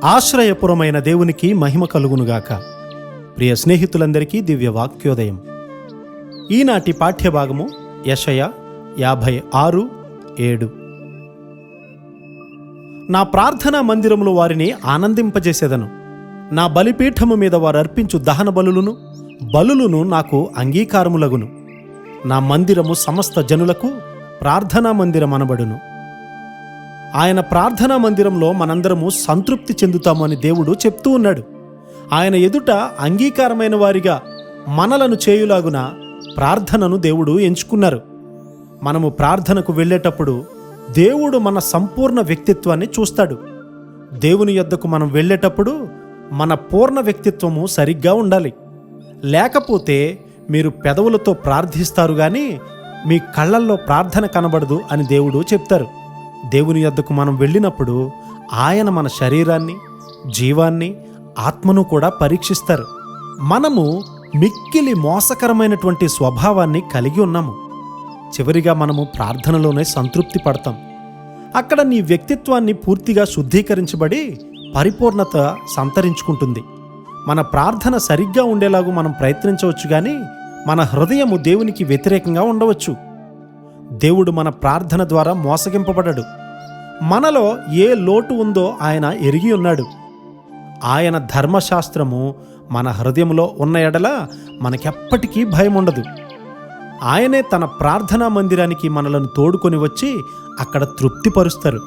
ఆశ్రయపురమైన దేవునికి మహిమ కలుగునుగాక. ప్రియ స్నేహితులందరికీ దివ్య వాక్యోదయం. ఈనాటి పాఠ్యభాగము యెషయా 56:7. నా ప్రార్థనా మందిరములో వారిని ఆనందింపజేసేదను. నా బలిపీఠము మీద వారు అర్పించు దహన బలులును నాకు అంగీకారములగును. నా మందిరము సమస్త జనులకు ప్రార్థనా మందిరం అనబడును. ఆయన ప్రార్థనా మందిరంలో మనందరము సంతృప్తి చెందుతాము అని దేవుడు చెప్తూ ఉన్నాడు. ఆయన ఎదుట అంగీకారమైన వారిగా మనలను చేయులాగున ప్రార్థనను దేవుడు ఎంచుకున్నారు. మనము ప్రార్థనకు వెళ్ళేటప్పుడు దేవుడు మన సంపూర్ణ వ్యక్తిత్వాన్ని చూస్తాడు. దేవుని యొద్దకు మనం వెళ్ళేటప్పుడు మన పూర్ణ వ్యక్తిత్వము సరిగ్గా ఉండాలి. లేకపోతే మీరు పెదవులతో ప్రార్థిస్తారు కానీ మీ కళ్ళల్లో ప్రార్థన కనబడదు అని దేవుడు చెప్తారు. దేవుని యొద్దకు మనం వెళ్ళినప్పుడు ఆయన మన శరీరాన్ని, జీవాన్ని, ఆత్మను కూడా పరీక్షిస్తారు. మనము మిక్కిలి మోసకరమైనటువంటి స్వభావాన్ని కలిగి ఉన్నాము. చివరిగా మనము ప్రార్థనలోనే సంతృప్తి పడతాం. అక్కడ నీ వ్యక్తిత్వాన్ని పూర్తిగా శుద్ధీకరించబడి పరిపూర్ణత సంతరించుకుంటుంది. మన ప్రార్థన సరిగ్గా ఉండేలాగా మనం ప్రయత్నించవచ్చు కానీ మన హృదయము దేవునికి వ్యతిరేకంగా ఉండవచ్చు. దేవుడు మన ప్రార్థన ద్వారా మోసగింపబడడు. మనలో ఏ లోటు ఉందో ఆయన ఎరిగి ఉన్నాడు. ఆయన ధర్మశాస్త్రము మన హృదయంలో ఉన్న ఎడల మనకెప్పటికీ భయం ఉండదు. ఆయనే తన ప్రార్థనా మందిరానికి మనలను తోడుకొని వచ్చి అక్కడ తృప్తిపరుస్తారు.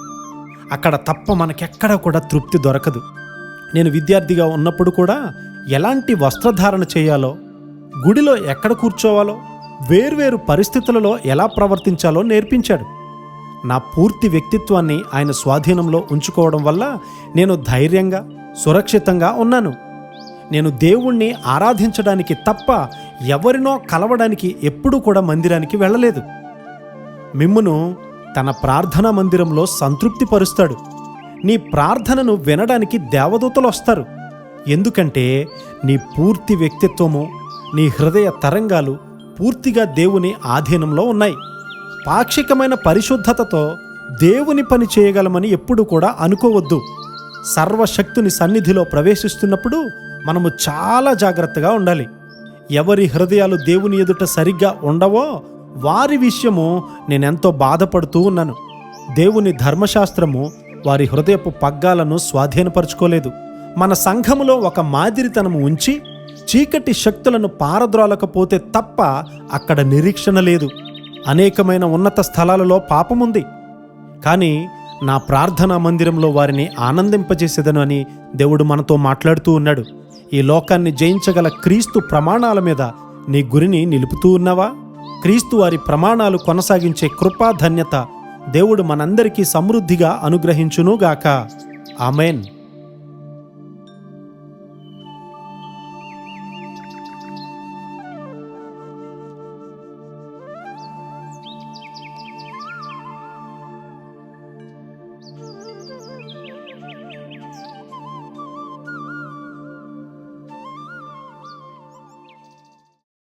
అక్కడ తప్ప మనకెక్కడ కూడా తృప్తి దొరకదు. నేను విద్యార్థిగా ఉన్నప్పుడు కూడా ఎలాంటి వస్త్రధారణ చేయాలో, గుడిలో ఎక్కడ కూర్చోవాలో, వేర్వేరు పరిస్థితులలో ఎలా ప్రవర్తించాలో నేర్పించాడు. నా పూర్తి వ్యక్తిత్వాన్ని ఆయన స్వాధీనంలో ఉంచుకోవడం వల్ల నేను ధైర్యంగా, సురక్షితంగా ఉన్నాను. నేను దేవుణ్ణి ఆరాధించడానికి తప్ప ఎవరినో కలవడానికి ఎప్పుడూ కూడా మందిరానికి వెళ్ళలేదు. మిమ్మును తన ప్రార్థనా మందిరంలో సంతృప్తిపరుస్తాడు. నీ ప్రార్థనను వినడానికి దేవదూతలు వస్తారు. ఎందుకంటే నీ పూర్తి వ్యక్తిత్వము, నీ హృదయ తరంగాలు పూర్తిగా దేవుని ఆధీనంలో ఉన్నాయి. పాక్షికమైన పరిశుద్ధతతో దేవుని పని చేయగలమని ఎప్పుడు కూడా అనుకోవద్దు. సర్వశక్తుని సన్నిధిలో ప్రవేశిస్తున్నప్పుడు మనము చాలా జాగ్రత్తగా ఉండాలి. ఎవరి హృదయాలు దేవుని ఎదుట సరిగ్గా ఉండవో వారి విషయము నేనెంతో బాధపడుతూ ఉన్నాను. దేవుని ధర్మశాస్త్రము వారి హృదయపు పగ్గాలను స్వాధీనపరచుకోలేదు. మన సంఘములో ఒక మాదిరితనము ఉంచి చీకటి శక్తులను పారద్రోలకపోతే తప్ప అక్కడ నిరీక్షణ లేదు. అనేకమైన ఉన్నత స్థలాలలో పాపముంది, కానీ నా ప్రార్థనా మందిరంలో వారిని ఆనందింపజేసేదను అని దేవుడు మనతో మాట్లాడుతూ ఉన్నాడు. ఈ లోకాన్ని జయించగల క్రీస్తు ప్రమాణాల మీద నీ గురిని నిలుపుతూ ఉన్నావా? క్రీస్తు వారి ప్రమాణాలు కొనసాగించే కృపా ధన్యత దేవుడు మనందరికీ సమృద్ధిగా అనుగ్రహించునుగాక. ఆమేన్.